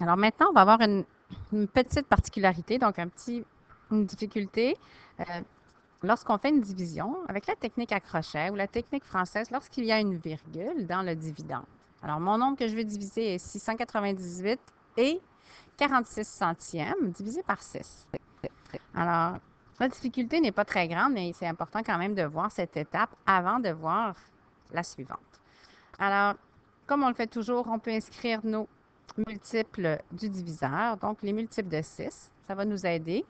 Alors maintenant, on va avoir une petite particularité, donc une difficulté. Euh, Lorsqu'on fait une division avec la technique à crochet ou la technique française, lorsqu'il y a une virgule dans le dividende. Alors, mon nombre que je veux diviser est 698 et 46 centièmes divisé par 6. Alors, la difficulté n'est pas très grande, mais c'est important quand même de voir cette étape avant de voir la suivante. Alors, comme on le fait toujours, on peut inscrire nos multiples du diviseur, donc les multiples de 6. Ça va nous aider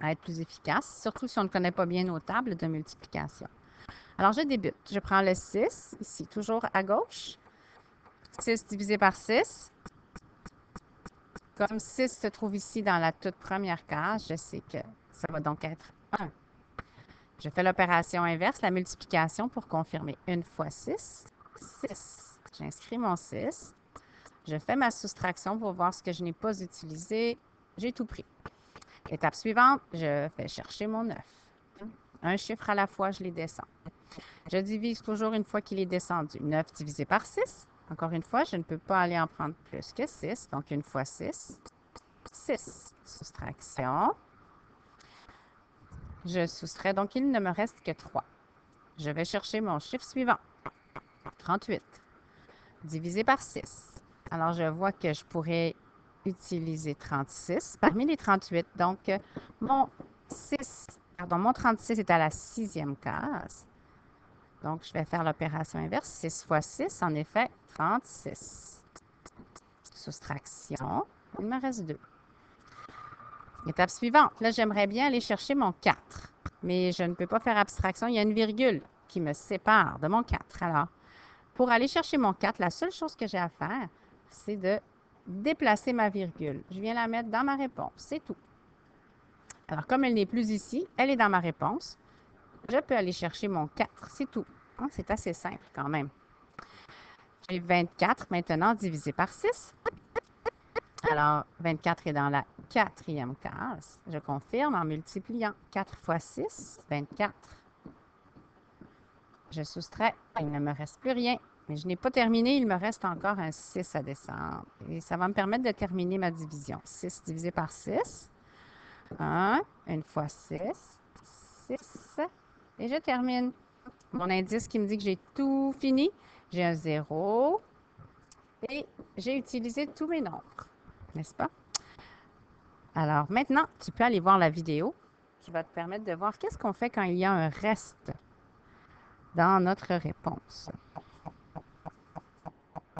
à être plus efficace, surtout si on ne connaît pas bien nos tables de multiplication. Alors, je débute. Je prends le 6, ici, toujours à gauche. 6 divisé par 6. Comme 6 se trouve ici dans la toute première case, je sais que ça va donc être 1. Je fais l'opération inverse, la multiplication, pour confirmer. 1 fois 6, 6. J'inscris mon 6. Je fais ma soustraction pour voir ce que je n'ai pas utilisé. J'ai tout pris. Étape suivante, je fais chercher mon 9. Un chiffre à la fois, je les descends. Je divise toujours une fois qu'il est descendu. 9 divisé par 6. Encore une fois, je ne peux pas aller en prendre plus que 6. Donc, 1 fois 6, 6. Soustraction. Je soustrais, donc il ne me reste que 3. Je vais chercher mon chiffre suivant. 38. Divisé par 6. Alors, je vois que je pourrais utiliser 36 parmi les 38. Donc, mon mon 36 est à la 6e case. Donc, je vais faire l'opération inverse. 6 fois 6, en effet, 36. Soustraction. Il me reste 2. Étape suivante. Là, j'aimerais bien aller chercher mon 4. Mais je ne peux pas faire abstraction. Il y a une virgule qui me sépare de mon 4. Alors, pour aller chercher mon 4, la seule chose que j'ai à faire, c'est de déplacer ma virgule. Je viens la mettre dans ma réponse. C'est tout. Alors, comme elle n'est plus ici, elle est dans ma réponse. Je peux aller chercher mon 4. C'est tout. Hein, c'est assez simple quand même. J'ai 24 maintenant divisé par 6. Alors, 24 est dans la 4e case. Je confirme en multipliant 4 fois 6, 24. Je soustrais, il ne me reste plus rien. Mais je n'ai pas terminé, il me reste encore un 6 à descendre. Et ça va me permettre de terminer ma division. 6 divisé par 6. 1, 1 fois 6, 6. Et je termine. Mon indice qui me dit que j'ai tout fini. J'ai un 0 et j'ai utilisé tous mes nombres, n'est-ce pas? Alors maintenant, tu peux aller voir la vidéo qui va te permettre de voir qu'est-ce qu'on fait quand il y a un reste dans notre réponse.